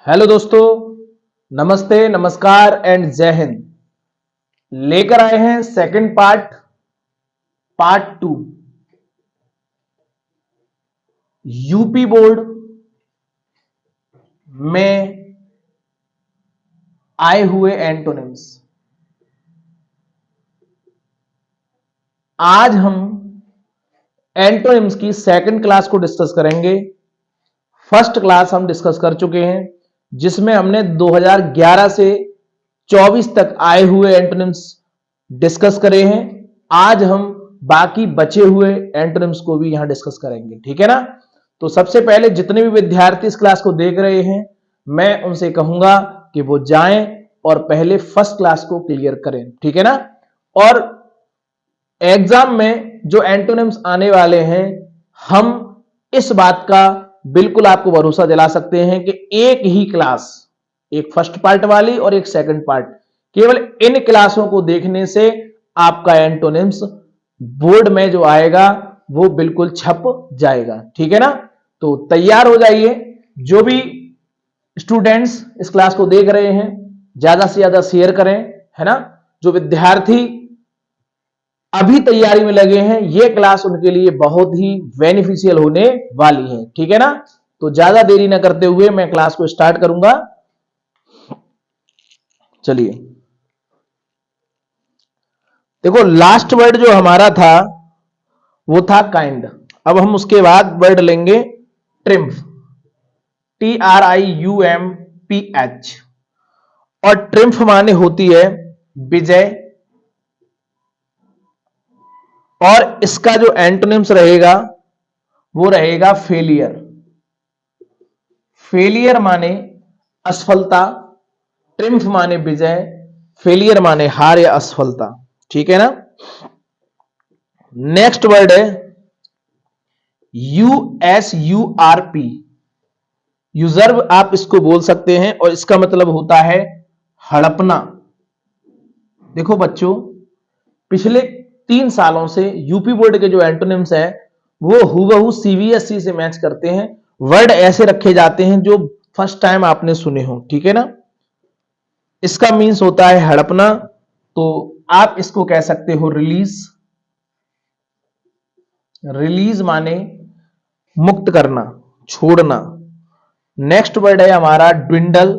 Hello दोस्तों, नमस्ते, नमस्कार एंड जय हिंद। लेकर आए हैं सेकंड पार्ट 2 यूपी बोर्ड में आए हुए एंटोनिम्स। आज हम एंटोनिम्स की सेकंड क्लास को डिस्कस करेंगे। फर्स्ट क्लास हम डिस्कस कर चुके हैं जिसमें हमने 2011 से 24 तक आए हुए एंटोनिम्स डिस्कस करे हैं। आज हम बाकी बचे हुए एंटोनिम्स को भी यहां डिस्कस करेंगे, ठीक है ना। तो सबसे पहले जितने भी विद्यार्थी इस क्लास को देख रहे हैं, मैं उनसे कहूंगा कि वो जाएं और पहले फर्स्ट क्लास को क्लियर करें, ठीक है ना। और एग्जाम में जो एंटोनिम्स आने वाले हैं, हम इस बात का बिल्कुल आपको भरोसा दिला सकते हैं कि एक ही क्लास, एक फर्स्ट पार्ट वाली और एक सेकंड पार्ट, केवल इन क्लासों को देखने से आपका एंटोनिम्स बोर्ड में जो आएगा वो बिल्कुल छप जाएगा, ठीक है ना। तो तैयार हो जाइए। जो भी स्टूडेंट्स इस क्लास को देख रहे हैं, ज्यादा से ज्यादा शेयर करें, है ना। जो विद्यार्थी अभी तैयारी में लगे हैं, ये क्लास उनके लिए बहुत ही बेनिफिशियल होने वाली है, ठीक है ना। तो ज्यादा देरी ना करते हुए मैं क्लास को स्टार्ट करूंगा। चलिए, देखो लास्ट वर्ड जो हमारा था वो था काइंड। अब हम उसके बाद वर्ड लेंगे ट्रिम्फ, TRIUMPH। और ट्रिम्फ माने होती है विजय। और इसका जो एंटोनिम्स रहेगा वो रहेगा फेलियर। फेलियर माने असफलता, ट्रिम्फ माने विजय, फेलियर माने हार या असफलता, ठीक है ना। नेक्स्ट वर्ड है USURP। यूजर्व आप इसको बोल सकते हैं और इसका मतलब होता है हड़पना। देखो बच्चों, पिछले 3 सालों से यूपी बोर्ड के जो एंटोनिम्स है वो हूबहू CBSE से मैच करते हैं। वर्ड ऐसे रखे जाते हैं जो फर्स्ट टाइम आपने सुने हो, ठीक है ना। इसका मीन्स होता है हड़पना, तो आप इसको कह सकते हो रिलीज। रिलीज माने मुक्त करना, छोड़ना। नेक्स्ट वर्ड है हमारा ड्विंडल।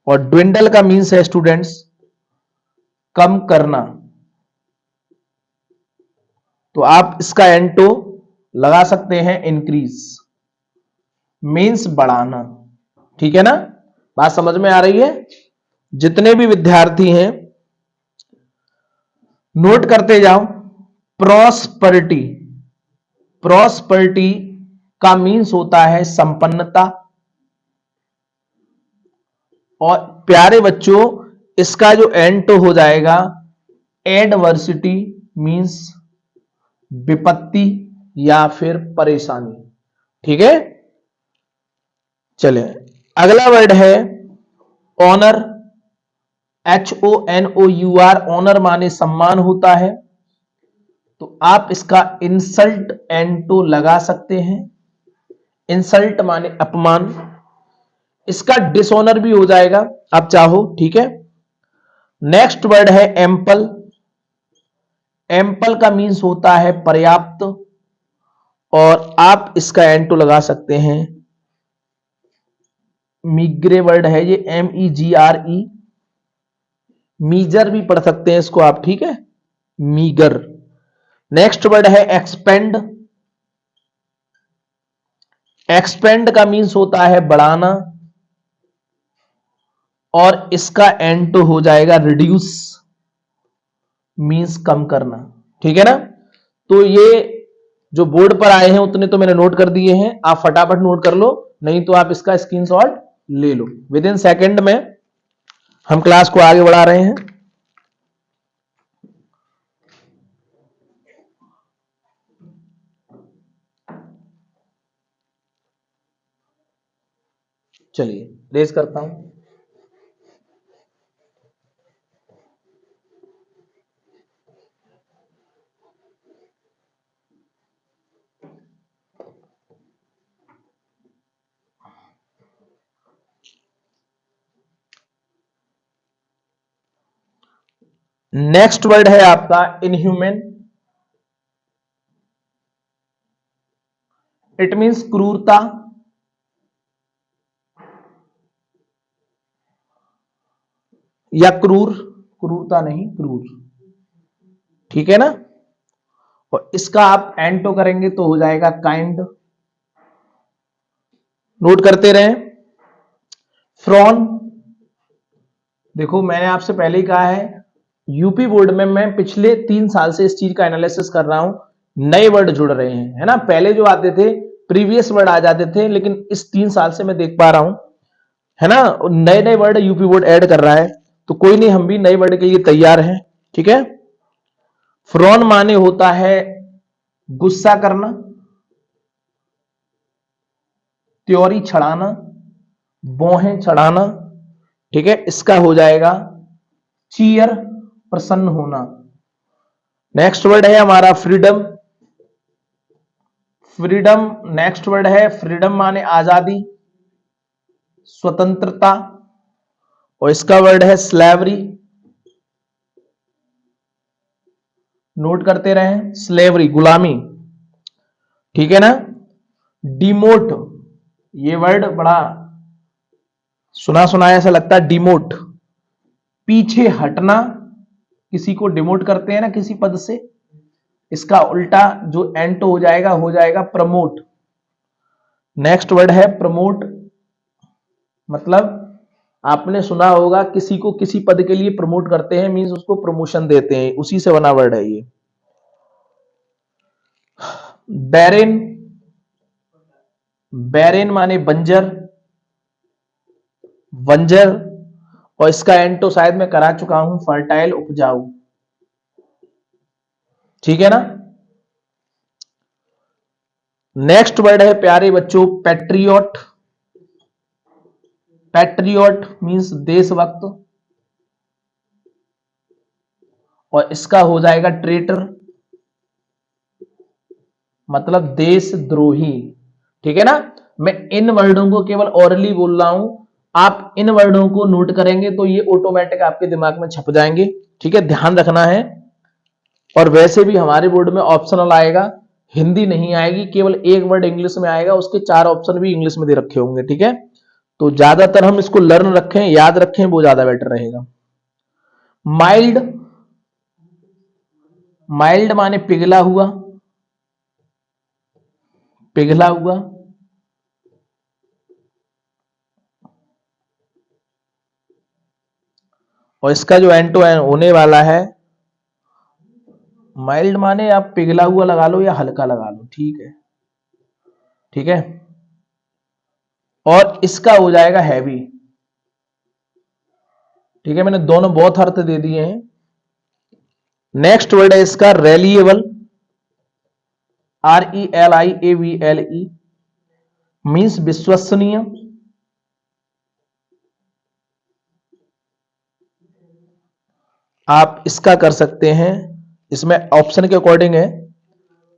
और ड्विंडल का मीन्स है स्टूडेंट्स कम करना। तो आप इसका एंटो लगा सकते हैं इंक्रीज, मीन्स बढ़ाना, ठीक है ना। बात समझ में आ रही है। जितने भी विद्यार्थी हैं नोट करते जाओ। प्रॉस्पेरिटी, प्रॉस्पेरिटी का मीन्स होता है संपन्नता। और प्यारे बच्चों, इसका जो एंटो हो जाएगा एडवर्सिटी, मीन्स विपत्ति या फिर परेशानी, ठीक है। चले, अगला वर्ड है ऑनर। HONOUR, ऑनर माने सम्मान होता है। तो आप इसका इंसल्ट एंटो लगा सकते हैं। इंसल्ट माने अपमान। इसका डिसऑनर भी हो जाएगा आप चाहो, ठीक है। नेक्स्ट वर्ड है एम्पल। एम्पल का मीन्स होता है पर्याप्त। और आप इसका एंटो लगा सकते हैं, मीग्रे वर्ड है ये, MEGRE। मीजर भी पढ़ सकते हैं इसको आप, ठीक है, मीगर। नेक्स्ट वर्ड है एक्सपेंड। एक्सपेंड का मीन्स होता है बढ़ाना। और इसका एंटो हो जाएगा रिड्यूस, मीन्स कम करना, ठीक है ना। तो ये जो बोर्ड पर आए हैं उतने तो मैंने नोट कर दिए हैं, आप फटाफट नोट कर लो, नहीं तो आप इसका स्क्रीनशॉट ले लो। विद इन सेकेंड में हम क्लास को आगे बढ़ा रहे हैं। चलिए रेज करता हूं। नेक्स्ट वर्ड है आपका इनह्यूमन। इट मींस क्रूरता या क्रूर, क्रूरता नहीं क्रूर, ठीक है ना। और इसका आप एंटो करेंगे तो हो जाएगा काइंड। नोट करते रहें। फ्रॉन, देखो मैंने आपसे पहले ही कहा है, यूपी बोर्ड में मैं पिछले 3 साल से इस चीज का एनालिसिस कर रहा हूं, नए वर्ड जुड़ रहे हैं, है ना। पहले जो आते थे प्रीवियस वर्ड आ जाते थे, लेकिन इस 3 साल से मैं देख पा रहा हूं, है ना, नए नए वर्ड यूपी बोर्ड ऐड कर रहा है। तो कोई नहीं, हम भी नए वर्ड के लिए तैयार हैं, ठीक है। फ्रॉन माने होता है गुस्सा करना, त्योरी छड़ाना, बोहें चढ़ाना, ठीक है। इसका हो जाएगा चीयर, प्रसन्न होना। नेक्स्ट वर्ड है हमारा फ्रीडम। फ्रीडम, नेक्स्ट वर्ड है फ्रीडम माने आजादी, स्वतंत्रता। और इसका वर्ड है स्लेवरी। नोट करते रहें, स्लेवरी गुलामी, ठीक है ना। डिमोट, ये वर्ड बड़ा सुना सुना ऐसा लगता है, डिमोट पीछे हटना, किसी को डिमोट करते हैं ना किसी पद से, इसका उल्टा जो एंटो हो जाएगा प्रमोट। नेक्स्ट वर्ड है प्रमोट, मतलब आपने सुना होगा किसी को किसी पद के लिए प्रमोट करते हैं, मींस उसको प्रमोशन देते हैं, उसी से बना वर्ड है ये। बैरेन, बैरेन माने बंजर, बंजर। और इसका एंटो शायद मैं करा चुका हूं, फर्टाइल उपजाऊ, ठीक है ना। नेक्स्ट वर्ड है प्यारे बच्चों पैट्रियोट। पैट्रियोट मींस देशभक्त। और इसका हो जाएगा ट्रेटर, मतलब देशद्रोही, ठीक है ना। मैं इन वर्डों को केवल ओरली बोल रहा हूं, आप इन वर्डों को नोट करेंगे तो ये ऑटोमेटिक आपके दिमाग में छप जाएंगे, ठीक है, ध्यान रखना है। और वैसे भी हमारे बोर्ड में ऑप्शनल आएगा, हिंदी नहीं आएगी, केवल एक वर्ड इंग्लिश में आएगा, उसके 4 ऑप्शन भी इंग्लिश में दे रखे होंगे, ठीक है। तो ज्यादातर हम इसको लर्न रखें, याद रखें, वो ज्यादा बेटर रहेगा। माइल्ड, माइल्ड माने पिघला हुआ, पिघला हुआ। और इसका जो एंटो होने वाला है, माइल्ड माने आप पिघला हुआ लगा लो या हल्का लगा लो, ठीक है, ठीक है। और इसका हो जाएगा हैवी, ठीक है, मैंने दोनों बहुत अर्थ दे दिए हैं। नेक्स्ट वर्ड है इसका रेलिएबल, RELIABLE, मीन्स विश्वसनीय। आप इसका कर सकते हैं, इसमें ऑप्शन के अकॉर्डिंग है,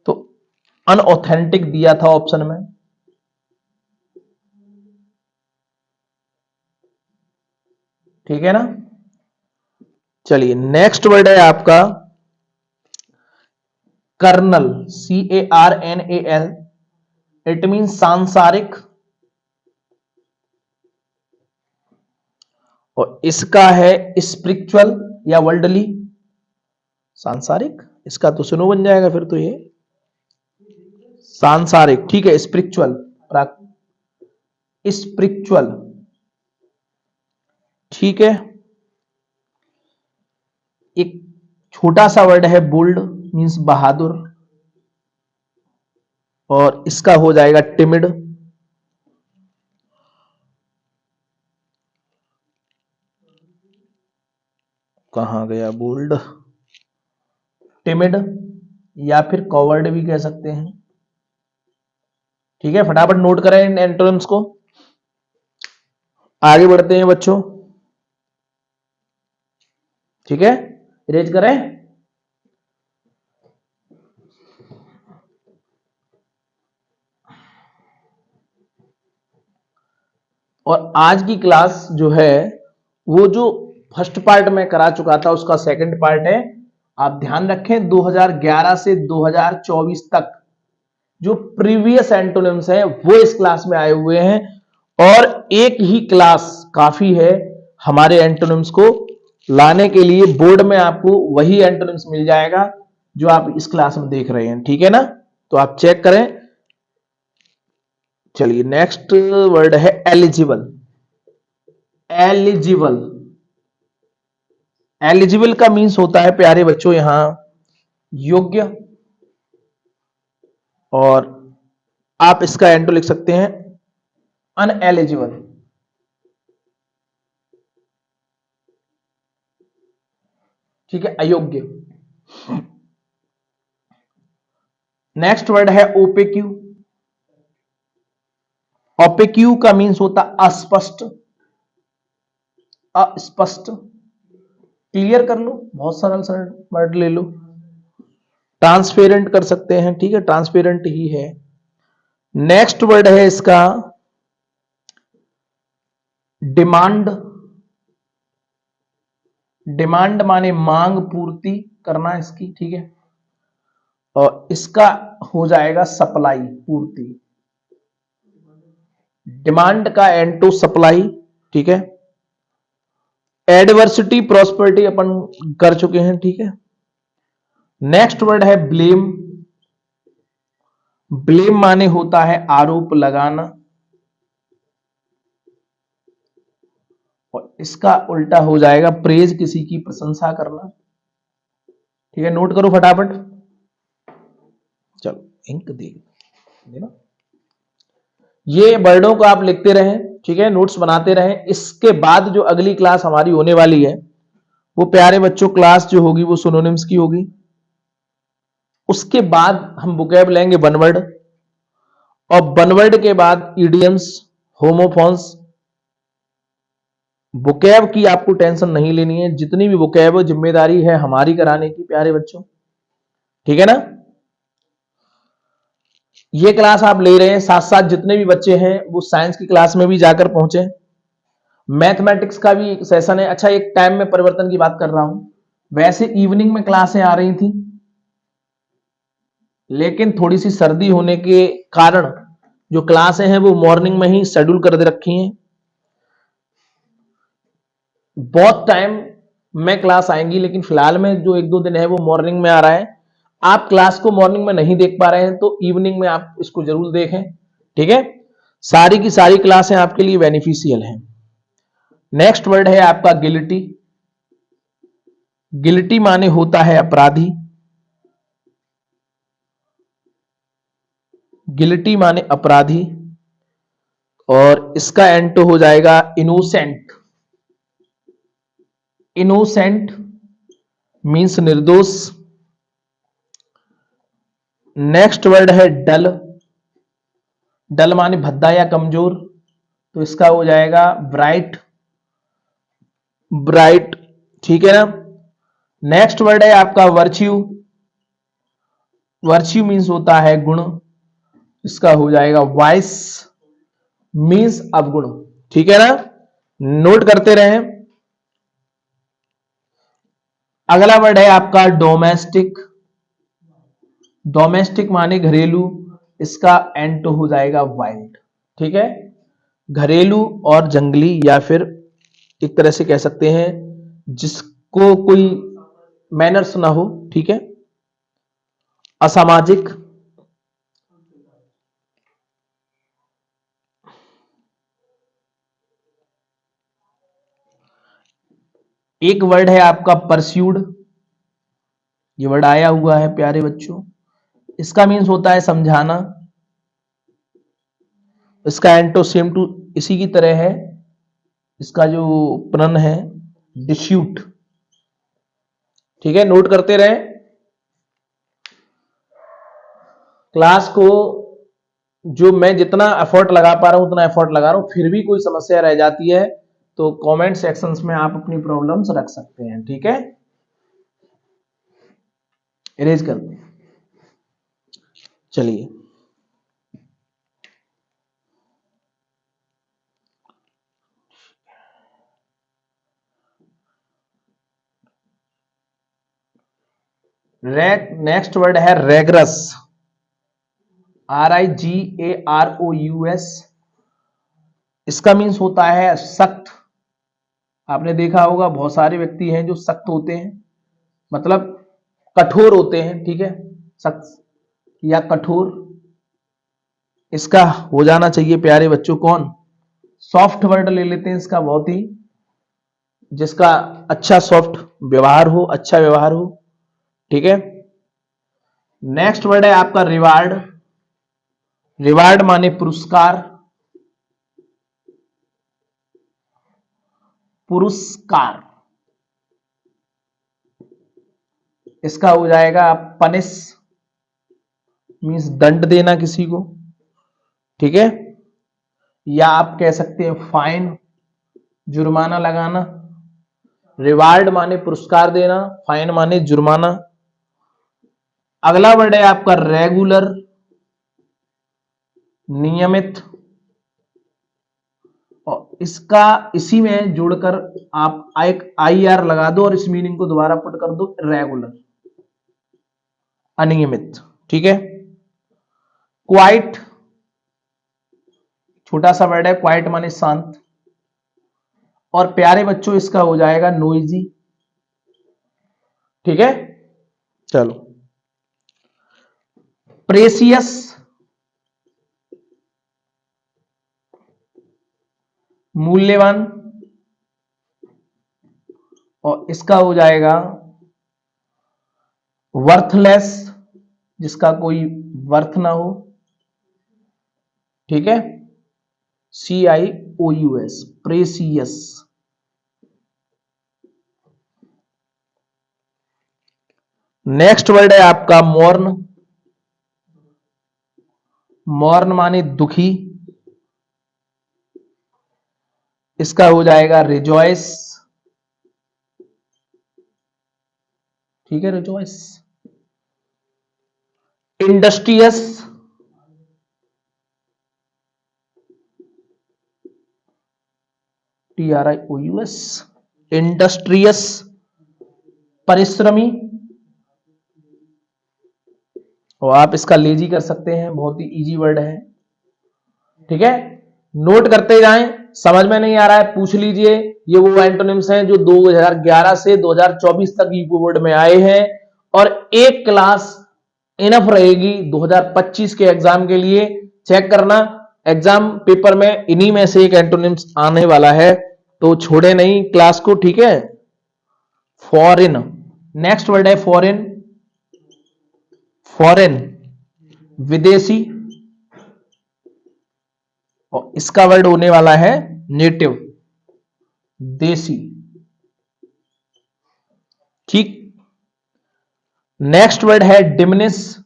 तो अनऑथेंटिक दिया था ऑप्शन में, ठीक है ना। चलिए नेक्स्ट वर्ड है आपका कर्नल, CARNAL, इट मीन सांसारिक। और इसका है स्पिरिचुअल या वर्ल्डली, सांसारिक, इसका तो सुनो बन जाएगा फिर तो ये सांसारिक, ठीक है, स्पिरिचुअल, स्पिरिचुअल, ठीक है। एक छोटा सा वर्ड है बोल्ड, मींस बहादुर। और इसका हो जाएगा टिमिड। कहां गया बोल्ड, टिमिड, या फिर कॉवर्ड भी कह सकते हैं, ठीक है। फटाफट नोट करें इन एंटोनिम्स को, आगे बढ़ते हैं बच्चों, ठीक है, इरेज करें। और आज की क्लास जो है, वो जो फर्स्ट पार्ट में करा चुका था, उसका सेकंड पार्ट है। आप ध्यान रखें 2011 से 2024 तक जो प्रीवियस एंटोनिम्स हैं वो इस क्लास में आए हुए हैं, और एक ही क्लास काफी है हमारे एंटोनिम्स को लाने के लिए। बोर्ड में आपको वही एंटोनिम्स मिल जाएगा जो आप इस क्लास में देख रहे हैं, ठीक है ना। तो आप चेक करें। चलिए नेक्स्ट वर्ड है एलिजिबल। एलिजिबल, एलिजिबल का मीन्स होता है प्यारे बच्चों यहां योग्य, और आप इसका एंटो लिख सकते हैं अनएलिजिबल। ठीक है, अयोग्य। नेक्स्ट वर्ड है ओपेक्यू। ओपेक्यू का मीन्स होता अस्पष्ट, अस्पष्ट। क्लियर कर लो, बहुत सरल सरल वर्ड ले लो। ट्रांसपेरेंट कर सकते हैं, ठीक है, ट्रांसपेरेंट ही है। नेक्स्ट वर्ड है इसका डिमांड। डिमांड माने मांग पूर्ति करना इसकी, ठीक है, और इसका हो जाएगा सप्लाई, पूर्ति। डिमांड का एंटो सप्लाई, ठीक है। एडवर्सिटी प्रॉस्पेरिटी अपन कर चुके हैं, ठीक है। नेक्स्ट वर्ड है ब्लेम। ब्लेम माने होता है आरोप लगाना, और इसका उल्टा हो जाएगा प्रेज, किसी की प्रशंसा करना, ठीक है। नोट करो फटाफट, चलो इंक दे देना। ये वर्डों को आप लिखते रहें, ठीक है, नोट्स बनाते रहें। इसके बाद जो अगली क्लास हमारी होने वाली है वो प्यारे बच्चों क्लास जो होगी वो सिनोनिम्स की होगी। उसके बाद हम वोकैब लेंगे वन वर्ड, और वन वर्ड के बाद इडियम्स, होमोफोन्स। वोकैब की आपको टेंशन नहीं लेनी है, जितनी भी वोकैब जिम्मेदारी है हमारी कराने की प्यारे बच्चों, ठीक है ना। ये क्लास आप ले रहे हैं, साथ साथ जितने भी बच्चे हैं वो साइंस की क्लास में भी जाकर पहुंचे। मैथमेटिक्स का भी एक सेशन है। अच्छा, एक टाइम में परिवर्तन की बात कर रहा हूं, वैसे इवनिंग में क्लासें आ रही थी, लेकिन थोड़ी सी सर्दी होने के कारण जो क्लासें हैं वो मॉर्निंग में ही शेड्यूल कर दे रखी हैं। बहुत टाइम में क्लास आएंगी, लेकिन फिलहाल में जो एक दो दिन है वो मॉर्निंग में आ रहा है। आप क्लास को मॉर्निंग में नहीं देख पा रहे हैं तो इवनिंग में आप इसको जरूर देखें, ठीक है। सारी की सारी क्लासें आपके लिए बेनिफिशियल हैं। नेक्स्ट वर्ड है आपका गिल्टी। गिल्टी माने होता है अपराधी। गिल्टी माने अपराधी, और इसका एंटो हो जाएगा इनोसेंट। इनोसेंट मीन्स निर्दोष। नेक्स्ट वर्ड है डल। डल माने भद्दा या कमजोर, तो इसका हो जाएगा ब्राइट। ब्राइट, ठीक है ना। नेक्स्ट वर्ड है आपका वर्च्यू। वर्च्यू मीन्स होता है गुण, इसका हो जाएगा वाइस, मीन्स अवगुण, ठीक है ना। नोट करते रहें। अगला वर्ड है आपका डोमेस्टिक। डोमेस्टिक माने घरेलू, इसका एंटो हो जाएगा वाइल्ड, ठीक है। घरेलू और जंगली, या फिर एक तरह से कह सकते हैं जिसको कोई मैनर्स ना हो, ठीक है। असामाजिक। एक वर्ड है आपका परस्यूड। ये वर्ड आया हुआ है प्यारे बच्चों, इसका मीन्स होता है समझाना। इसका एंटो सेम टू इसी की तरह है, इसका जो प्रण है डिस्यूट, ठीक है। नोट करते रहे। क्लास को जो मैं जितना एफर्ट लगा पा रहा हूं उतना एफर्ट लगा रहा हूं, फिर भी कोई समस्या रह जाती है तो कमेंट सेक्शंस में आप अपनी प्रॉब्लम्स रख सकते हैं, ठीक है। इरेज कर दो। चलिए, नेक्स्ट वर्ड है रेगरस, RIGAROUS। इसका मीन्स होता है सख्त। आपने देखा होगा बहुत सारे व्यक्ति हैं जो सख्त होते हैं, मतलब कठोर होते हैं, ठीक है, सख्त या कठोर। इसका हो जाना चाहिए प्यारे बच्चों कौन, सॉफ्ट वर्ड ले लेते हैं इसका, बहुत ही जिसका अच्छा सॉफ्ट व्यवहार हो, अच्छा व्यवहार हो, ठीक है। नेक्स्ट वर्ड है आपका रिवार्ड। रिवार्ड माने पुरस्कार, पुरस्कार। इसका हो जाएगा पनिश, मीन्स दंड देना किसी को, ठीक है, या आप कह सकते हैं फाइन, जुर्माना लगाना। रिवार्ड माने पुरस्कार देना, फाइन माने जुर्माना। अगला वर्ड है आपका रेगुलर, नियमित, और इसका इसी में जोड़कर आप एक IR लगा दो और इस मीनिंग को दोबारा पुट कर दो, रेगुलर, अनियमित, ठीक है। क्वाइट, छोटा सा वर्ड है, क्वाइट माने शांत। और प्यारे बच्चों इसका हो जाएगा नोइजी, ठीक है। चलो, प्रेसियस, मूल्यवान, और इसका हो जाएगा वर्थलेस, जिसका कोई वर्थ ना हो, ठीक है, CIOUS, प्रेसियस। नेक्स्ट वर्ड है आपका मॉर्न। मॉर्न माने दुखी, इसका हो जाएगा रिजॉइस, ठीक है, रिजॉइस। इंडस्ट्रियस, TRIOUS, इंडस्ट्रियस, परिश्रमी। और आप इसका लेजी कर सकते हैं, बहुत ही इजी वर्ड है, ठीक है। नोट करते जाएं, समझ में नहीं आ रहा है पूछ लीजिए। ये वो एंटोनिम्स हैं जो 2011 से 2024 तक यूपी बोर्ड में आए हैं, और एक क्लास इनफ रहेगी 2025 के एग्जाम के लिए। चेक करना, एग्जाम पेपर में इन्हीं में से एक एंटोनिम्स आने वाला है, तो छोड़े नहीं क्लास को, ठीक है। फॉरेन, नेक्स्ट वर्ड है फॉरेन, फॉरेन विदेशी, और इसका वर्ड होने वाला है नेटिव, देसी, ठीक। नेक्स्ट वर्ड है डिमिनिश।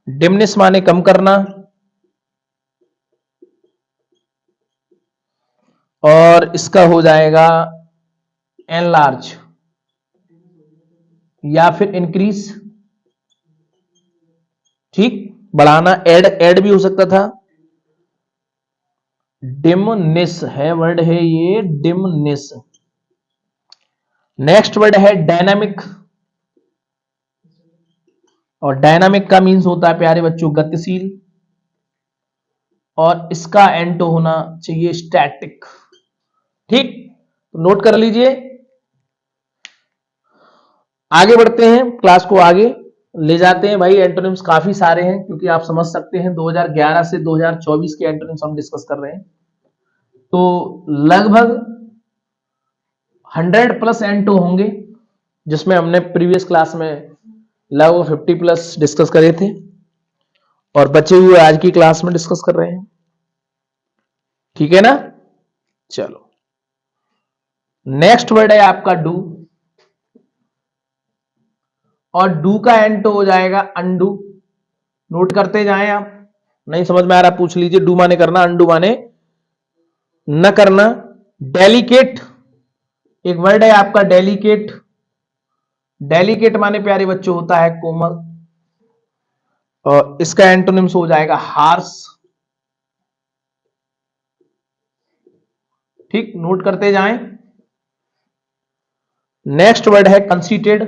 डिमिनिश माने कम करना, और इसका हो जाएगा एनलार्ज या फिर इंक्रीज, ठीक, बढ़ाना, ऐड भी हो सकता था। डिमनिश है वर्ड है ये, डिमनिश। नेक्स्ट वर्ड है डायनामिक, और डायनामिक का मीन्स होता है प्यारे बच्चों गतिशील, और इसका एंटो होना चाहिए स्टैटिक, ठीक। तो नोट कर लीजिए, आगे बढ़ते हैं, क्लास को आगे ले जाते हैं। भाई एंटोनिम्स काफी सारे हैं, क्योंकि आप समझ सकते हैं 2011 से 2024 के एंटोनिम्स हम डिस्कस कर रहे हैं, तो लगभग 100 प्लस एंटो होंगे, जिसमें हमने प्रीवियस क्लास में लगभग 50 प्लस डिस्कस करे थे, और बचे हुए आज की क्लास में डिस्कस कर रहे हैं, ठीक है ना। चलो, नेक्स्ट वर्ड है आपका डू, और डू का एंटो हो जाएगा अंडू। नोट करते जाएं, आप नहीं समझ में आ रहा पूछ लीजिए। डू माने करना, अंडू माने न करना। डेलिकेट, एक वर्ड है आपका डेलिकेट। डेलिकेट माने प्यारे बच्चों होता है कोमल, और इसका एंटोनिम्स हो जाएगा हार्श, ठीक। नोट करते जाएं। नेक्स्ट वर्ड है कंसीटेड।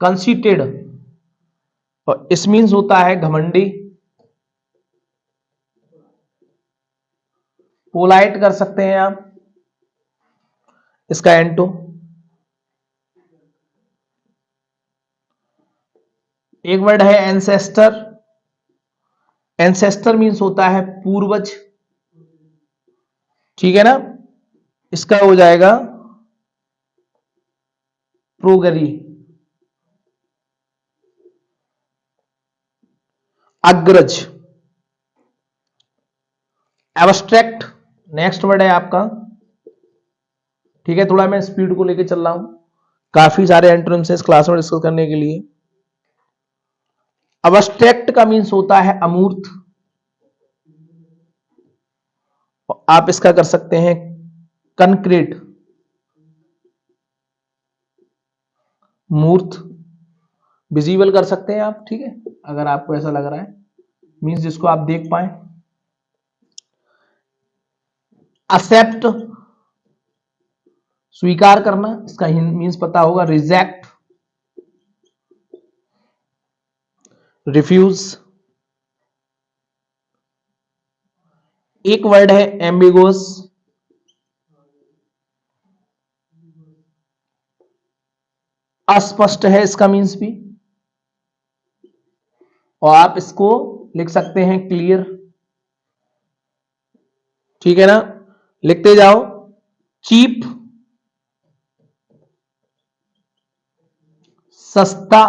कंसीटेड और इस मीन्स होता है घमंडी, पोलाइट कर सकते हैं आप इसका एंटो। एक वर्ड है एंसेस्टर। एंसेस्टर मीन्स होता है पूर्वज, ठीक है ना। इसका हो जाएगा प्रोगरी। अग्रज, एब्स्ट्रैक्ट नेक्स्ट वर्ड है आपका, ठीक है। थोड़ा मैं स्पीड को लेके चल रहा हूं, काफी सारे एंटोनिम्स इस क्लास में डिस्कस करने के लिए। एब्स्ट्रैक्ट का मीन्स होता है अमूर्त, आप इसका कर सकते हैं कंक्रीट, मूर्त, विजिबल कर सकते हैं आप, ठीक है, अगर आपको ऐसा लग रहा है, मीन्स जिसको आप देख पाए। एक्सेप्ट, स्वीकार करना, इसका मीन्स पता होगा। Reject, refuse. एक वर्ड है एम्बिगोस, अस्पष्ट है इसका मीन्स भी, और आप इसको लिख सकते हैं क्लियर, ठीक है ना। लिखते जाओ। चीप, सस्ता,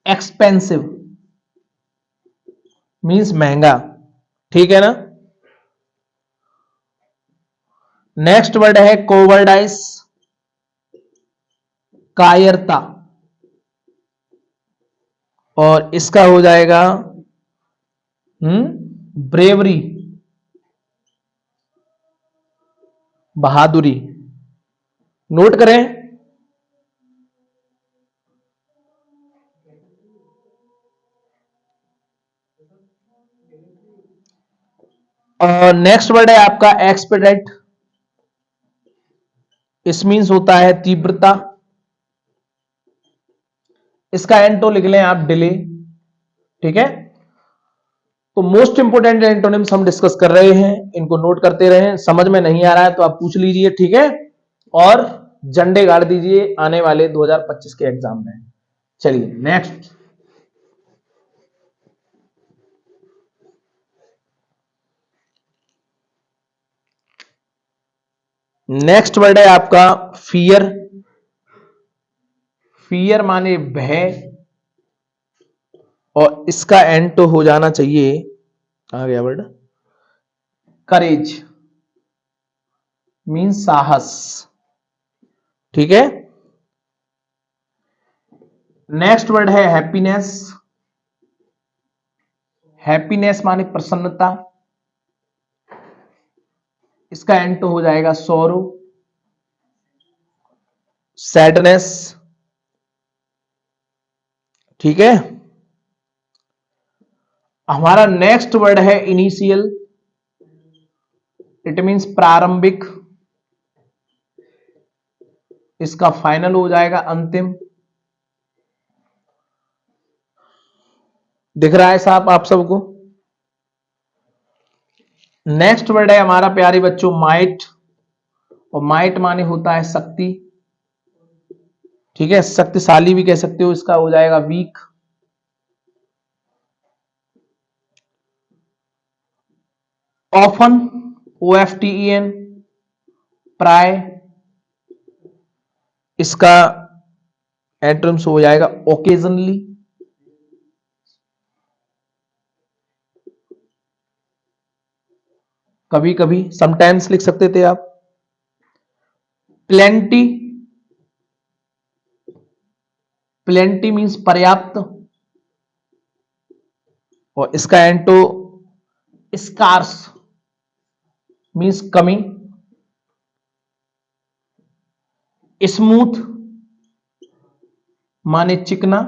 एक्सपेंसिव मीन्स महंगा, ठीक है ना। नेक्स्ट वर्ड है कोवर्डाइस, कायरता, और इसका हो जाएगा ब्रेवरी, बहादुरी। नोट करें। और नेक्स्ट वर्ड है आपका एक्सपेडाइट, इस मीन्स होता है तीव्रता, इसका एंटो लिख लें आप डिले, ठीक है। तो मोस्ट इंपोर्टेंट एंटोनिम्स हम डिस्कस कर रहे हैं, इनको नोट करते रहें, समझ में नहीं आ रहा है तो आप पूछ लीजिए, ठीक है, और झंडे गाड़ दीजिए आने वाले 2025 के एग्जाम में। चलिए नेक्स्ट। नेक्स्ट वर्ड है आपका फियर। फियर माने भय, और इसका एंटो हो जाना चाहिए, आ गया वर्ड, करेज मीन साहस, ठीक है। नेक्स्ट वर्ड है हैप्पीनेस। हैप्पीनेस माने प्रसन्नता, इसका एंटो हो जाएगा सोरो, सैडनेस, ठीक है। हमारा नेक्स्ट वर्ड है इनिशियल, इट मींस प्रारंभिक, इसका फाइनल हो जाएगा अंतिम। दिख रहा है साहब आप सबको। नेक्स्ट वर्ड है हमारा प्यारे बच्चों माइट, और माइट माने होता है शक्ति, ठीक है, शक्तिशाली भी कह सकते हो, इसका हो जाएगा वीक। ऑफन, OFTEN, प्राय, इसका एंटोनिम्स हो जाएगा ओकेजनली। कभी कभी, समटाइम्स लिख सकते थे आप। प्लेंटी, प्लेंटी मींस पर्याप्त, और इसका एंटो स्कार्स मींस कमी। स्मूथ माने चिकना,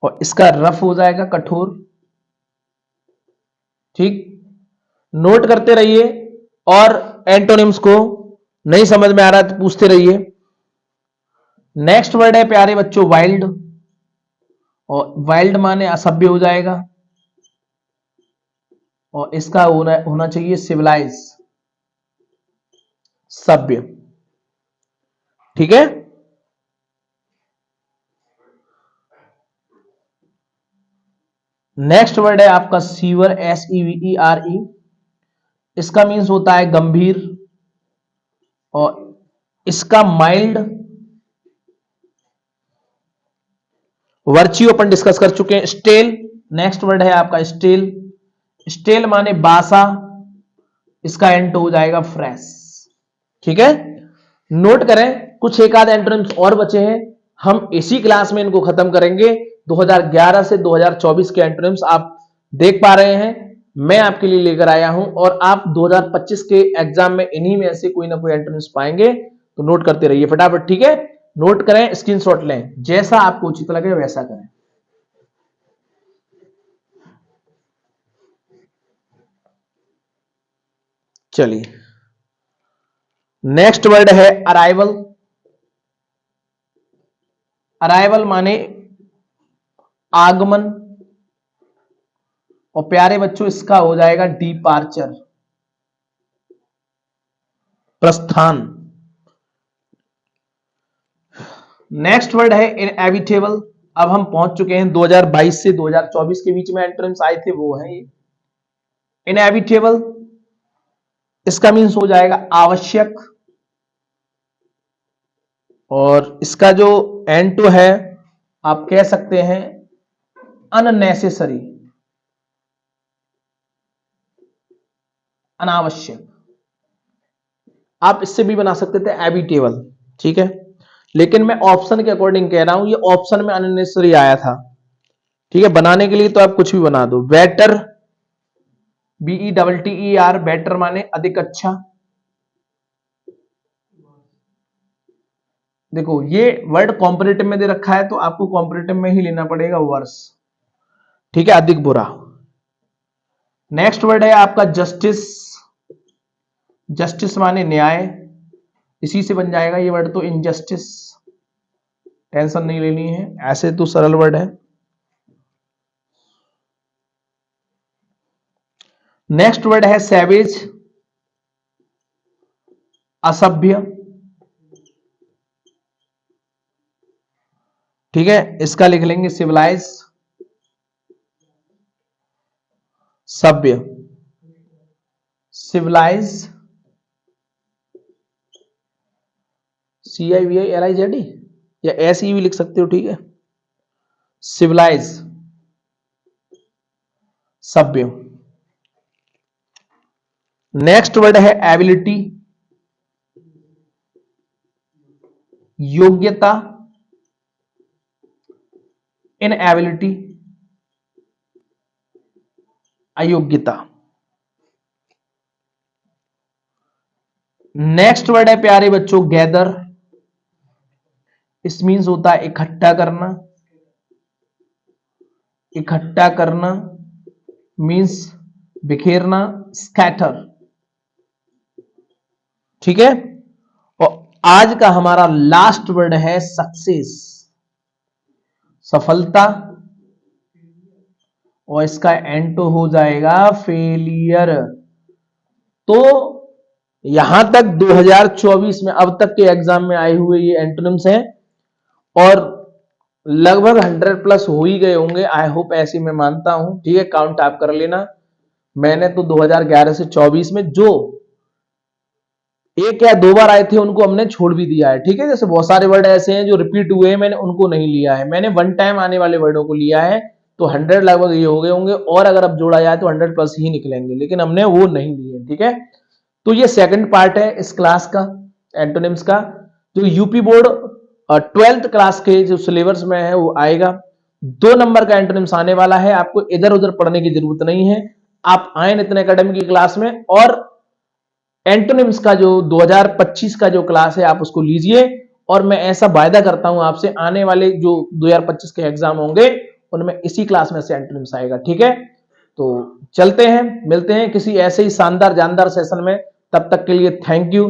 और इसका रफ हो जाएगा कठोर। ठीक, नोट करते रहिए और एंटोनिम्स को नहीं समझ में आ रहा है तो पूछते रहिए। नेक्स्ट वर्ड है प्यारे बच्चों वाइल्ड, और वाइल्ड माने असभ्य हो जाएगा, और इसका होना चाहिए सिविलाइज, सभ्य। ठीक है, नेक्स्ट वर्ड है आपका सीवर, SEVERE। इसका मीन्स होता है गंभीर, और इसका माइल्ड। वर्च्यू अपन डिस्कस कर चुके हैं। स्टेल, नेक्स्ट वर्ड है आपका स्टेल। स्टेल माने बासा, इसका एंटो हो जाएगा फ्रेश। ठीक है, नोट करें, कुछ एक आध एंटोनिम्स और बचे हैं, हम इसी क्लास में इनको खत्म करेंगे। 2011 से 2024 के एंटोनिम्स आप देख पा रहे हैं, मैं आपके लिए लेकर आया हूं, और आप 2025 के एग्जाम में इन्हीं में से कोई ना कोई एंटोनिम्स पाएंगे, तो नोट करते रहिए फटाफट। ठीक है, नोट करें, स्क्रीनशॉट लें, जैसा आपको उचित लगे वैसा करें। चलिए, नेक्स्ट वर्ड है अराइवल। अराइवल माने आगमन, और प्यारे बच्चों इसका हो जाएगा डिपार्चर, प्रस्थान। नेक्स्ट वर्ड है इनएविटेबल। अब हम पहुंच चुके हैं 2022 से 2024 के बीच में एंट्रेंस आए थे, वो है ये इनएविटेबल। इसका मीन्स हो जाएगा आवश्यक, और इसका जो एंटो है आप कह सकते हैं अननेसेसरी, अनावश्यक। आप इससे भी बना सकते थे एविटेबल। ठीक है, लेकिन मैं ऑप्शन के अकॉर्डिंग कह रहा हूं, ये ऑप्शन में अननेसेसरी आया था। ठीक है, बनाने के लिए तो आप कुछ भी बना दो। बेटर, BETTER, बेटर माने अधिक अच्छा। देखो ये वर्ड कॉम्परेटिव में दे रखा है, तो आपको कॉम्परेटिव में ही लेना पड़ेगा वर्स। ठीक है, अधिक बुरा। नेक्स्ट वर्ड है आपका जस्टिस। जस्टिस माने न्याय, इसी से बन जाएगा ये वर्ड तो इनजस्टिस। टेंशन नहीं लेनी है, ऐसे तो सरल वर्ड है। नेक्स्ट वर्ड है सैवेज, असभ्य। ठीक है, इसका लिख लेंगे सिविलाइज, सभ्य। सिविलाइज, CIVILIZED, या ऐसे भी लिख सकते हो। ठीक है, सिविलाइज, सभ्य। नेक्स्ट वर्ड है एबिलिटी, योग्यता। इनएबिलिटी, अयोग्यता। नेक्स्ट वर्ड है प्यारे बच्चों गैदर। इस मीन्स होता है इकट्ठा करना। इकट्ठा करना मीन्स बिखेरना, स्कैटर। ठीक है, और आज का हमारा लास्ट वर्ड है सक्सेस, सफलता, और इसका एंटो हो जाएगा फेलियर। तो यहां तक 2024 में अब तक के एग्जाम में आए हुए ये एंटोनिम्स हैं, और लगभग 100 प्लस हो ही गए होंगे, आई होप, ऐसे मैं मानता हूं। ठीक है, काउंट आप कर लेना। मैंने तो 2011 से 24 में जो एक या दो बार आए थे उनको हमने छोड़ भी दिया है। ठीक है, जैसे बहुत सारे वर्ड ऐसे हैं जो रिपीट हुए हैं, मैंने उनको नहीं लिया है, मैंने वन टाइम आने वाले वर्डों को लिया है। तो 100 लगभग ये हो गए होंगे, और अगर अब जोड़ा जाए तो 100 प्लस ही निकलेंगे, लेकिन हमने वो नहीं लिए। ठीक है, तो ये सेकंड पार्ट है इस क्लास का, एंटोनिम्स का, जो यूपी बोर्ड 12th क्लास के जो सिलेबस में है वो आएगा। 2 नंबर का एंटोनिम्स आने वाला है, आपको इधर उधर पढ़ने की जरूरत नहीं है। आप आए नितिन एकेडमी की क्लास में, और एंटोनिम्स का जो 2025 का जो क्लास है आप उसको लीजिए, और मैं ऐसा वायदा करता हूं आपसे, आने वाले जो 2025 के एग्जाम होंगे उनमें इसी क्लास में से एंटोनिम्स आएगा। ठीक है, तो चलते हैं, मिलते हैं किसी ऐसे ही शानदार जानदार सेशन में। तब तक के लिए थैंक यू।